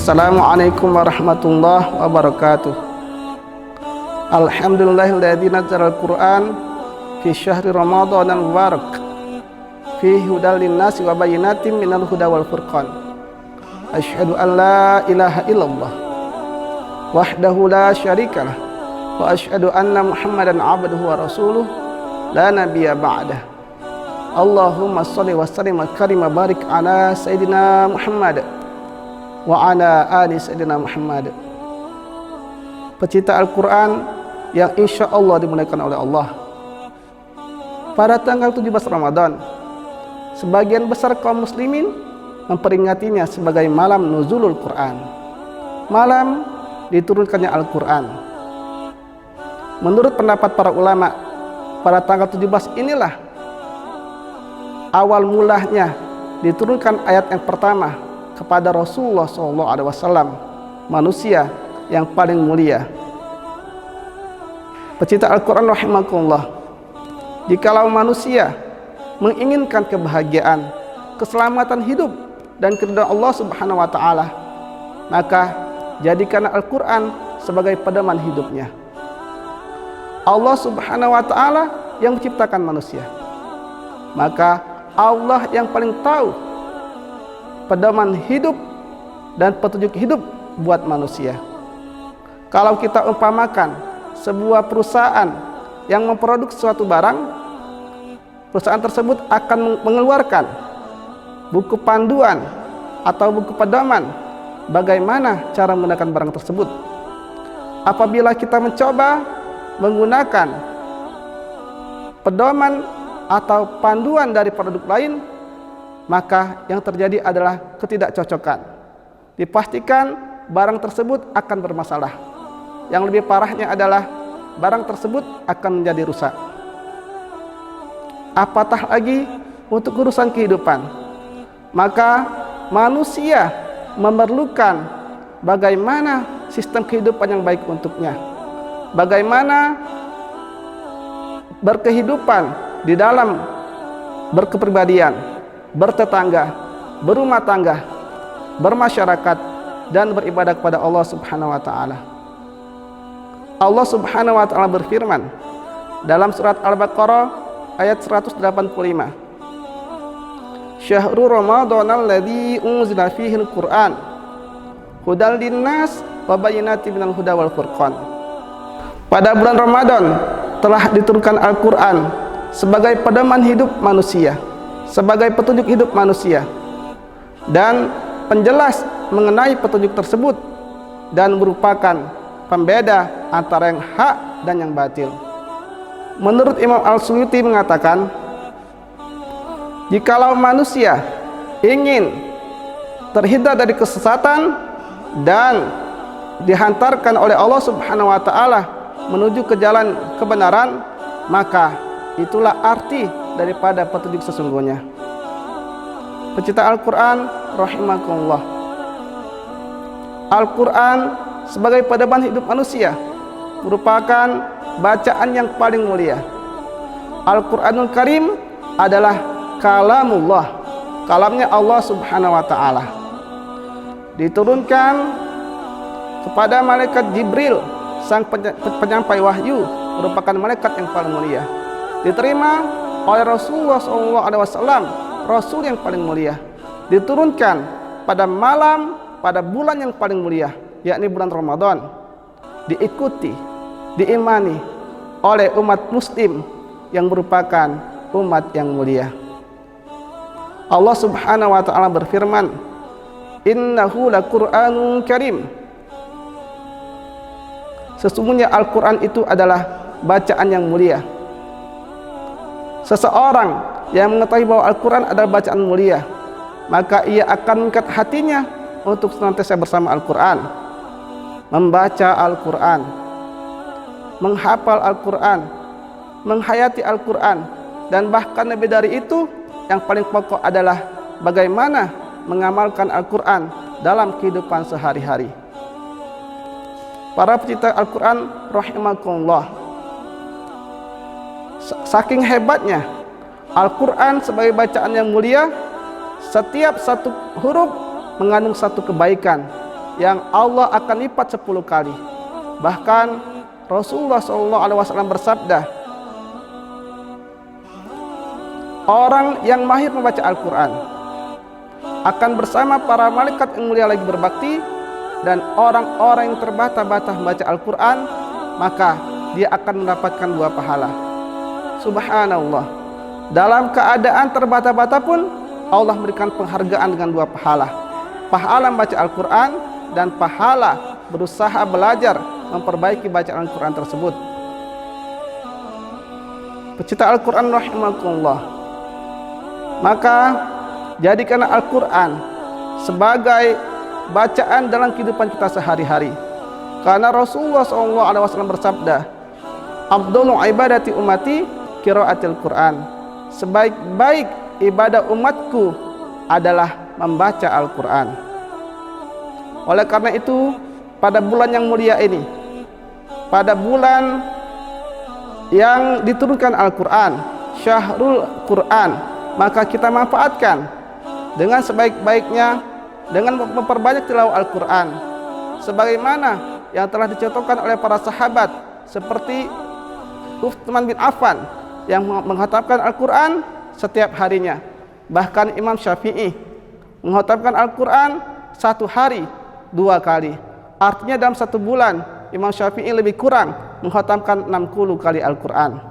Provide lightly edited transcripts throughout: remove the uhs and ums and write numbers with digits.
Assalamualaikum warahmatullahi wabarakatuh. Alhamdulillahilladzi nazzala al-Qur'an fi syahri Ramadan al-mubarak fihi hudal linnasi wa bayyinatin minal huda wal furqan. Asyhadu an la ilaha illallah wahdahu la syarikalah wa asyhadu anna Muhammadan abduhu wa rasuluh la nabiyya ba'dah. Allahumma shalli wa sallim wa karim wa barik ala sayyidina Muhammad wa ala ali sayyidina Muhammad. Pecinta Al-Quran yang insya Allah dimuliakan oleh Allah, pada tanggal 17 Ramadan sebagian besar kaum muslimin memperingatinya sebagai malam nuzulul Quran, malam diturunkannya Al-Quran. Menurut pendapat para ulama, pada tanggal 17 inilah awal mulanya diturunkan ayat yang pertama kepada Rasulullah SAW, manusia yang paling mulia. Pecinta Al-Quran rahimakumullah, jikalau manusia menginginkan kebahagiaan, keselamatan hidup dan keridhaan Allah Subhanahu wa taala, maka jadikan Al-Quran sebagai pedoman hidupnya. Allah Subhanahu wa taala yang menciptakan manusia, maka Allah yang paling tahu pedoman hidup dan petunjuk hidup buat manusia. Kalau kita umpamakan sebuah perusahaan yang memproduksi suatu barang, perusahaan tersebut akan mengeluarkan buku panduan atau buku pedoman bagaimana cara menggunakan barang tersebut. Apabila kita mencoba menggunakan pedoman atau panduan dari produk lain, maka yang terjadi adalah ketidakcocokan. Dipastikan barang tersebut akan bermasalah. Yang lebih parahnya adalah barang tersebut akan menjadi rusak. Apatah lagi untuk urusan kehidupan. Maka manusia memerlukan bagaimana sistem kehidupan yang baik untuknya. Bagaimana berkehidupan di dalam berkepribadian, bertetangga, berumah tangga, bermasyarakat, dan beribadah kepada Allah Subhanahu wa taala. Allah Subhanahu wa taala berfirman dalam surat Al-Baqarah ayat 185. Syahrul Ramadhanal ladzi unzila fihi al-Qur'an hudal linnas wa bayyinatin minal huda wal furqan. Pada bulan Ramadan telah diturunkan Al-Qur'an sebagai pedoman hidup manusia, sebagai petunjuk hidup manusia, dan penjelas mengenai petunjuk tersebut, dan merupakan pembeda antara yang hak dan yang batil. Menurut Imam Al-Suyuti mengatakan, jikalau manusia ingin terhindar dari kesesatan dan dihantarkan oleh Allah Subhanahu wa taala menuju ke jalan kebenaran, maka itulah arti daripada petunjuk sesungguhnya. Pecinta Al-Quran rahimakumullah, Al-Quran sebagai pedoman hidup manusia merupakan bacaan yang paling mulia. Al-Quranul Karim adalah kalamullah, kalamnya Allah Subhanahu wa taala. Diturunkan kepada malaikat Jibril, sang penyampai wahyu, merupakan malaikat yang paling mulia. Diterima oleh Rasulullah SAW, Rasul yang paling mulia. Diturunkan pada malam, pada bulan yang paling mulia, yakni bulan Ramadan. Diikuti, diimani oleh umat muslim yang merupakan umat yang mulia. Allah Subhanahu wa taala berfirman, innahu laqur'anun karim. Sesungguhnya Al-Quran itu adalah bacaan yang mulia. Seseorang yang mengetahui bahwa Al-Quran adalah bacaan mulia, maka ia akan mengangkat hatinya untuk senantiasa bersama Al-Quran, membaca Al-Quran, menghafal Al-Quran, menghayati Al-Quran, dan bahkan lebih dari itu, yang paling pokok adalah bagaimana mengamalkan Al-Quran dalam kehidupan sehari-hari. Para pecinta Al-Quran rahimakumullah, saking hebatnya Al-Quran sebagai bacaan yang mulia, setiap satu huruf mengandung satu kebaikan yang Allah akan lipat 10 kali. Bahkan Rasulullah SAW bersabda, orang yang mahir membaca Al-Quran akan bersama para malaikat yang mulia lagi berbakti, dan orang-orang yang terbata-bata membaca Al-Quran, maka dia akan mendapatkan 2 pahala. Subhanallah, dalam keadaan terbata-bata pun Allah memberikan penghargaan dengan 2 pahala. Pahala membaca Al-Quran dan pahala berusaha belajar memperbaiki bacaan Al-Quran tersebut. Pecinta Al-Quran rahimakumullah, maka jadikanlah Al-Quran sebagai bacaan dalam kehidupan kita sehari-hari. Karena Rasulullah SAW bersabda, "Afdhalu ibadati ummati qiraatul Quran." Sebaik-baik ibadah umatku adalah membaca Al-Quran. Oleh karena itu, pada bulan yang mulia ini, pada bulan yang diturunkan Al-Quran, Syahrul Quran, maka kita manfaatkan dengan sebaik-baiknya dengan memperbanyak tilawah Al-Quran, sebagaimana yang telah dicontohkan oleh para sahabat seperti Utsman bin Affan yang menghatamkan Al-Quran setiap harinya. Bahkan Imam Syafi'i menghatamkan Al-Quran 1 hari 2 kali. Artinya dalam 1 bulan Imam Syafi'i lebih kurang menghatamkan 60 kali Al-Quran.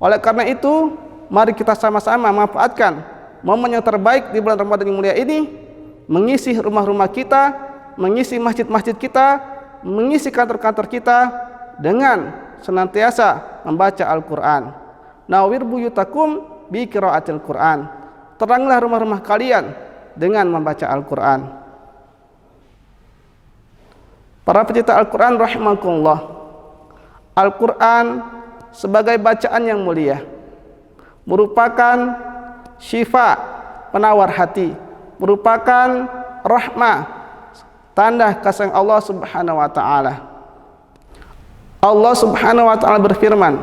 Oleh karena itu, mari kita sama-sama manfaatkan momen yang terbaik di bulan Ramadan yang mulia ini, mengisi rumah-rumah kita, mengisi masjid-masjid kita, mengisi kantor-kantor kita dengan senantiasa membaca Al-Quran. Nawwir buyutakum bi qiraatil Quran. Teranglah rumah-rumah kalian dengan membaca Al-Quran. Para pecinta Al-Quran rahimakumullah, Al-Quran sebagai bacaan yang mulia merupakan syifa, penawar hati, merupakan rahmah, tanda kasih Allah Subhanahu wa taala. Allah Subhanahu wa taala berfirman,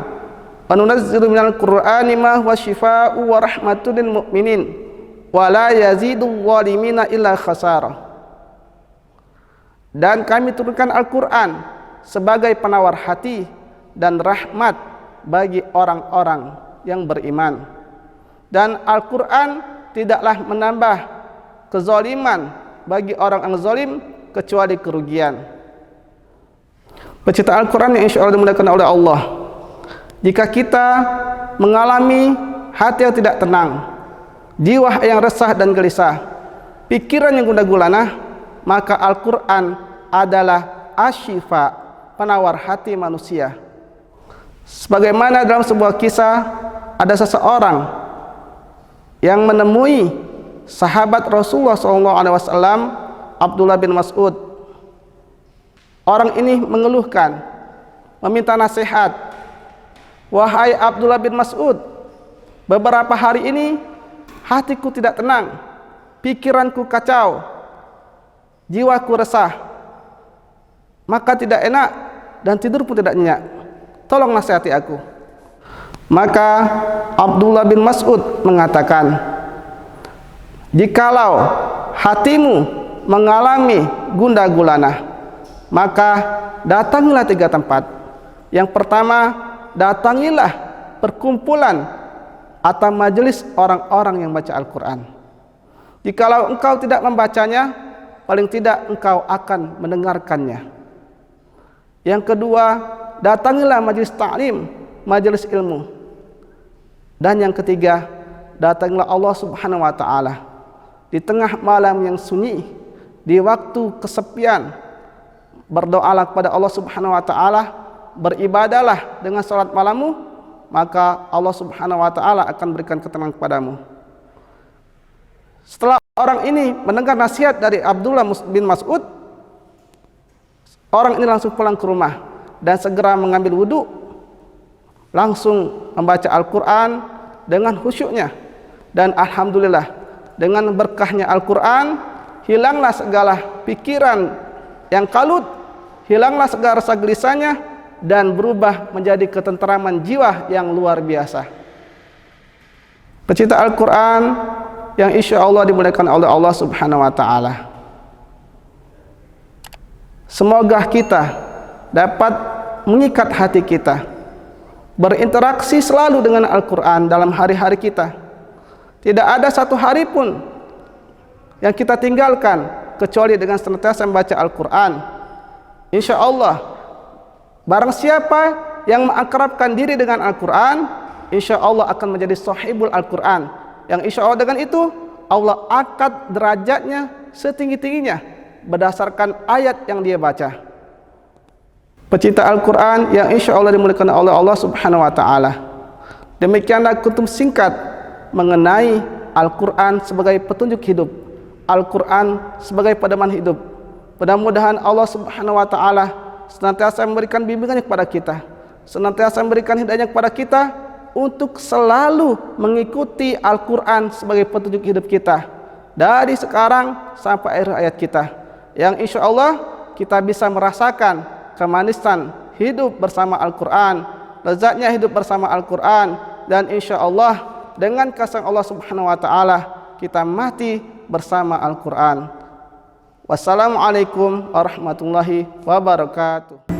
"Wa nunazzilu minal Qur'ani ma huwa syifaa'un wa rahmatun lil mu'minin wa la yazidul zalimina illa khasara." Dan kami turunkan Al-Quran sebagai penawar hati dan rahmat bagi orang-orang yang beriman. Dan Al-Quran tidaklah menambah kezaliman bagi orang yang zalim kecuali kerugian. Pecinta Al-Quran yang insya Allah dimuliakan oleh Allah, jika kita mengalami hati yang tidak tenang, jiwa yang resah dan gelisah, pikiran yang gundah gulana, maka Al-Quran adalah asyifa, penawar hati manusia. Sebagaimana dalam sebuah kisah, ada seseorang yang menemui sahabat Rasulullah SAW, Abdullah bin Mas'ud. Orang ini mengeluhkan, meminta nasihat. "Wahai Abdullah bin Mas'ud, beberapa hari ini hatiku tidak tenang, pikiranku kacau, jiwaku resah, maka tidak enak dan tidur pun tidak nyenyak. Tolong nasihati aku." Maka Abdullah bin Mas'ud mengatakan, "Jikalau hatimu mengalami gundah gulana, maka datangilah 3 tempat. Yang pertama, datangilah perkumpulan atau majelis orang-orang yang baca Al-Quran. Jikalau engkau tidak membacanya, paling tidak engkau akan mendengarkannya. Yang kedua, datangilah majelis ta'lim, majelis ilmu. Dan yang ketiga, datangilah Allah Subhanahu wa taala di tengah malam yang sunyi, di waktu kesepian. Berdoalah kepada Allah Subhanahu wa taala, beribadahlah dengan salat malammu, maka Allah Subhanahu wa taala akan berikan ketenangan kepadamu." Setelah orang ini mendengar nasihat dari Abdullah bin Mas'ud, orang ini langsung pulang ke rumah dan segera mengambil wudu, langsung membaca Al-Quran dengan khusyuknya. Dan alhamdulillah, dengan berkahnya Al-Quran, hilanglah segala pikiran yang kalut, hilanglah segala rasa gelisahnya, dan berubah menjadi ketenteraman jiwa yang luar biasa. Pecinta Al-Quran yang insya Allah dimuliakan oleh Allah Subhanahu wa taala, Semoga kita dapat mengikat hati kita, berinteraksi selalu dengan Al-Quran dalam hari-hari kita. Tidak ada satu hari pun yang kita tinggalkan kecuali dengan senantiasa membaca Al-Quran. Insya Allah, barang siapa yang mengakrabkan diri dengan Al-Quran, insya Allah akan menjadi sahibul Al-Quran, yang insya Allah dengan itu Allah angkat derajatnya setinggi-tingginya berdasarkan ayat yang dia baca. Pecinta Al-Quran yang insya Allah dimuliakan oleh Allah Subhanahu wa Ta'ala. Demikianlah kutub singkat mengenai Al-Quran sebagai petunjuk hidup, Al-Quran sebagai pedoman hidup. Mudah-mudahan Allah Subhanahu wa Ta'ala senantiasa memberikan bimbingannya kepada kita, senantiasa memberikan hidayahnya kepada kita untuk selalu mengikuti Al-Quran sebagai petunjuk hidup kita dari sekarang sampai akhir hayat kita, yang insya Allah kita bisa merasakan kemanisan hidup bersama Al-Quran, lezatnya hidup bersama Al-Quran, dan insya Allah dengan kasih Allah Subhanahu wa Ta'ala kita mati bersama Al-Quran. Wassalamualaikum warahmatullahi wabarakatuh.